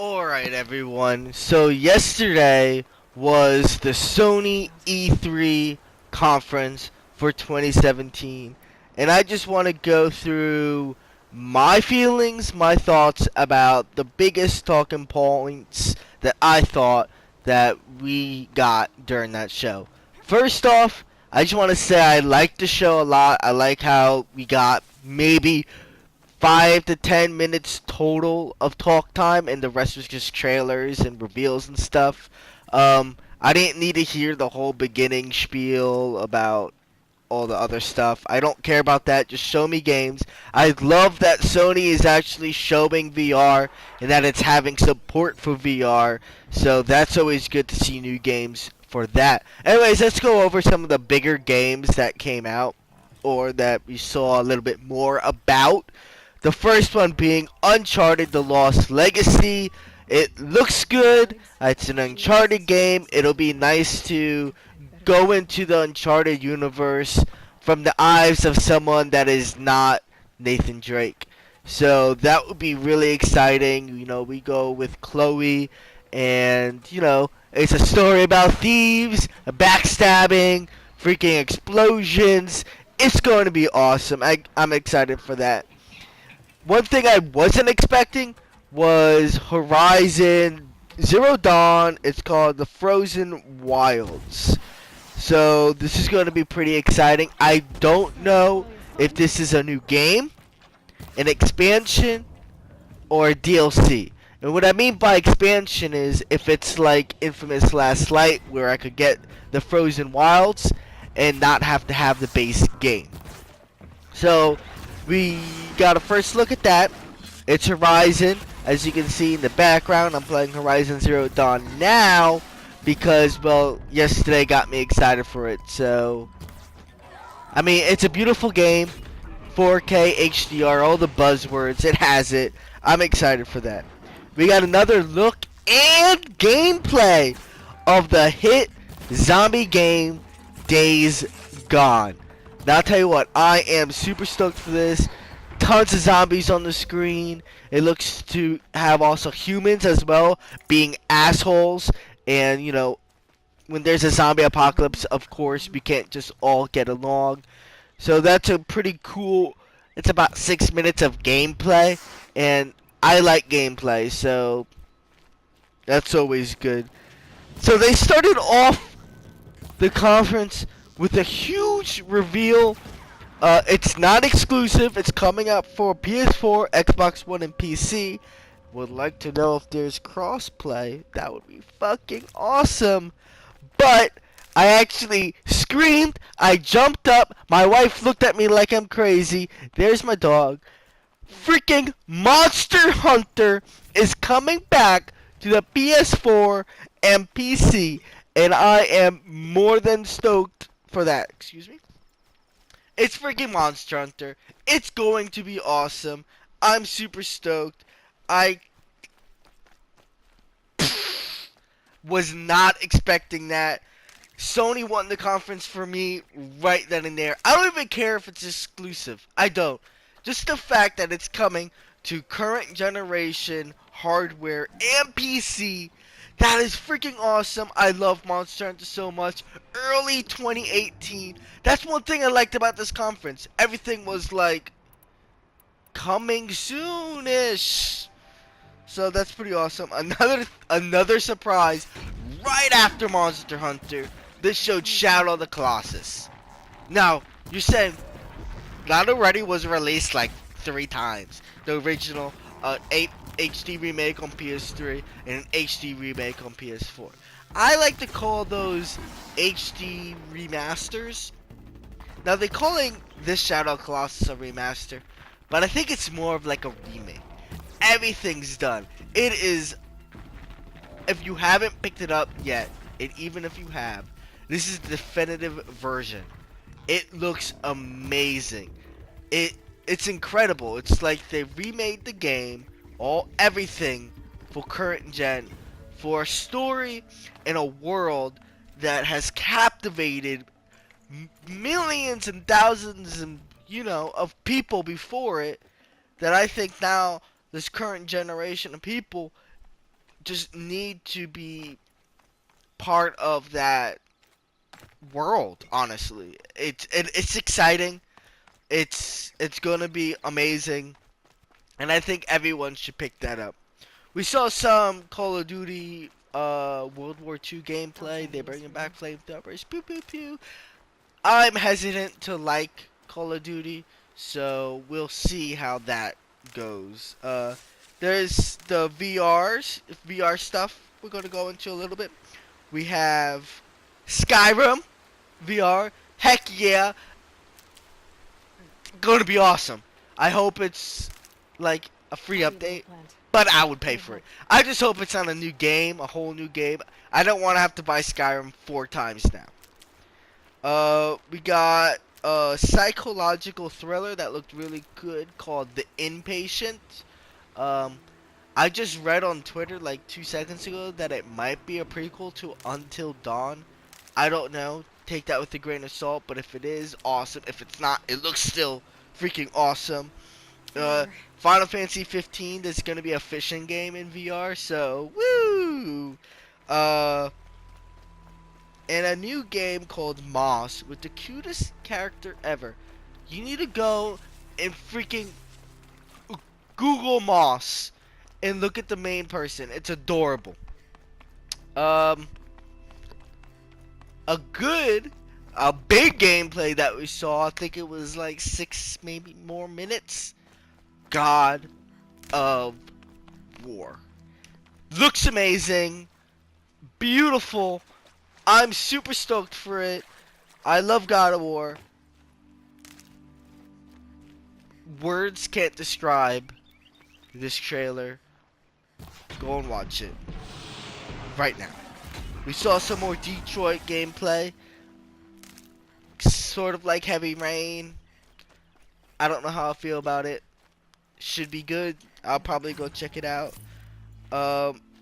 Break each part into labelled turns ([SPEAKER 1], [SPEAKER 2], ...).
[SPEAKER 1] Alright everyone, so yesterday was the Sony E3 conference for 2017, and I just want to go through my feelings, my thoughts about the biggest talking points that I thought that we got during that show. First off, I just want to say I like the show a lot. I like how we got maybe 5 to 10 minutes total of talk time, and the rest was just trailers and reveals and stuff. I didn't need to hear the whole beginning spiel about all the other stuff. I don't care about that. Just show me games. I love that Sony is actually showing VR and that it's having support for VR. So that's always good to see new games for that. Anyways, let's go over some of the bigger games that came out or that we saw a little bit more about. The first one being Uncharted The Lost Legacy. It looks good. It's an Uncharted game. It'll be nice to go into the Uncharted universe from the eyes of someone that is not Nathan Drake. So that would be really exciting. You know, we go with Chloe, and, you know, it's a story about thieves, backstabbing, freaking explosions. It's going to be awesome. I'm excited for that. One thing I wasn't expecting was Horizon Zero Dawn. It's called The Frozen Wilds. So this is going to be pretty exciting. I don't know if this is a new game, an expansion, or a DLC. And what I mean by expansion is if it's like Infamous Last Light, where I could get the Frozen Wilds and not have to have the base game. So we got a first look at that. It's Horizon. As you can see in the background, I'm playing Horizon Zero Dawn now because, well, yesterday got me excited for it. So, I mean, it's a beautiful game. 4K, HDR, all the buzzwords. It has it. I'm excited for that. We got another look and gameplay of the hit zombie game Days Gone. Now I'll tell you what, I am super stoked for this. Tons of zombies on the screen. It looks to have also humans as well being assholes. And, you know, when there's a zombie apocalypse, of course, we can't just all get along. So that's a pretty cool, it's about 6 minutes of gameplay. And I like gameplay, so that's always good. So they started off the conference with a huge reveal. It's not exclusive. It's coming out for PS4, Xbox One, and PC. Would like to know if there's crossplay. That would be fucking awesome. But I actually screamed. I jumped up. My wife looked at me like I'm crazy. There's my dog. Freaking Monster Hunter is coming back to the PS4 and PC, and I am more than stoked for that. Excuse me. It's freaking Monster Hunter. It's going to be awesome. I'm super stoked. I was not expecting that. Sony won the conference for me right then and there. I don't even care if it's exclusive. I don't. Just the fact that it's coming to current generation hardware and PC, that is freaking awesome. I love Monster Hunter so much. Early 2018. That's one thing I liked about this conference. Everything was like coming soonish. So that's pretty awesome. Another surprise right after Monster Hunter. This showed Shadow of the Colossus. Now, you're saying that already was released like 3 times. The original 8 HD remake on PS3 and an HD remake on PS4. I like to call those HD remasters. Now they're calling this Shadow of the Colossus a remaster, but I think it's more of like a remake. Everything's done. It is, if you haven't picked it up yet, and even if you have, this is the definitive version. It looks amazing. It's incredible. It's like they remade the game, everything for current gen, for a story in a world that has captivated millions and thousands and, you know, of people before it, that I think now this current generation of people just need to be part of that world. Honestly, it's exciting. It's gonna be amazing, and I think everyone should pick that up. We saw some Call of Duty World War II gameplay. They're bringing back flamethrowers. Pew pew pew. I'm hesitant to like Call of Duty, so we'll see how that goes. There's the VR stuff we're gonna go into a little bit. We have Skyrim VR. Heck yeah, gonna be awesome. I hope it's like a free update, but I would pay for it. I just hope it's on a new game, a whole new game. I don't want to have to buy Skyrim 4 times now. We got a psychological thriller that looked really good called The Inpatient. Um, I just read on Twitter like 2 seconds ago that it might be a prequel to Until Dawn. I don't know. Take that with a grain of salt, but if it is, awesome. If it's not, it looks still freaking awesome. Final Fantasy 15, there's gonna be a fishing game in VR, so woo! And a new game called Moss with the cutest character ever. You need to go and freaking Google Moss and look at the main person. It's adorable. Um, a big gameplay that we saw. I think it was like 6, maybe more minutes. God of War. Looks amazing. Beautiful. I'm super stoked for it. I love God of War. Words can't describe this trailer. Go and watch it right now. We saw some more Detroit gameplay. Sort of like Heavy Rain. I don't know how I feel about it. Should be good. I'll probably go check it out.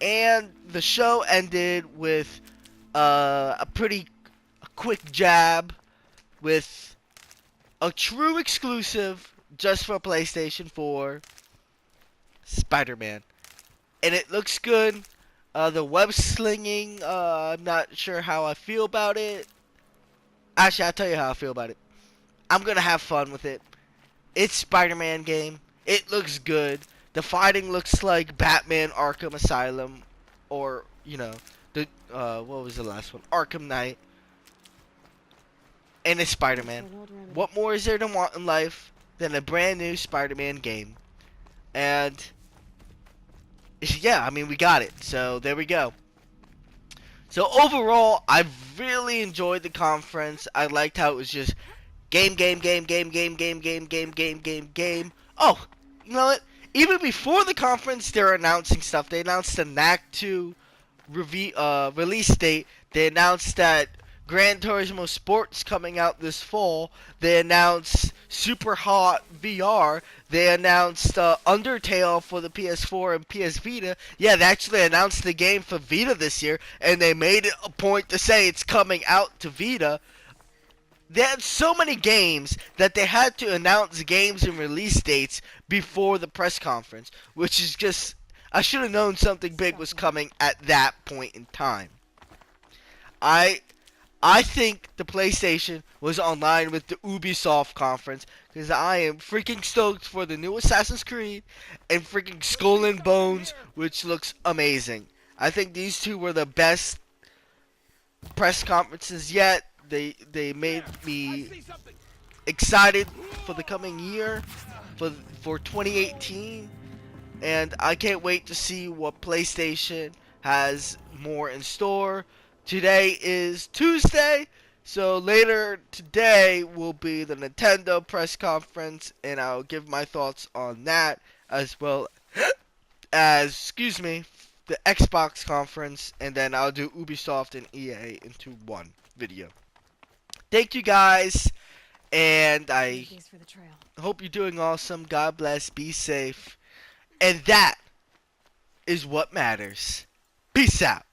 [SPEAKER 1] And the show ended with a pretty quick jab with a true exclusive just for PlayStation 4, Spider-Man. And it looks good. The web slinging, I'm not sure how I feel about it. Actually, I'll tell you how I feel about it. I'm going to have fun with it. It's Spider-Man game. It looks good. The fighting looks like Batman Arkham Asylum. Or, you know, the what was the last one? Arkham Knight. And it's Spider-Man. What more is there to want in life than a brand new Spider-Man game? And yeah, I mean, we got it. So there we go. So overall, I really enjoyed the conference. I liked how it was just game, game, game, game, game, game, game, game, game, game, game. Oh, you know what? Even before the conference, they're announcing stuff. They announced the Knack 2 release date. They announced that Gran Turismo Sport's coming out this fall. They announced Super Hot VR. They announced Undertale for the PS4 and PS Vita. Yeah, they actually announced the game for Vita this year, and they made it a point to say it's coming out to Vita. They had so many games that they had to announce games and release dates before the press conference, which is just, I should have known something big was coming at that point in time. I think the PlayStation was online with the Ubisoft conference because I am freaking stoked for the new Assassin's Creed and freaking Skull and Bones, which looks amazing. I think these two were the best press conferences yet. They made me excited for the coming year, for 2018, and I can't wait to see what PlayStation has more in store. Today is Tuesday, so later today will be the Nintendo press conference, and I'll give my thoughts on that, as well as, the Xbox conference, and then I'll do Ubisoft and EA into one video. Thank you guys, and I hope you're doing awesome. God bless, be safe, and that is what matters. Peace out.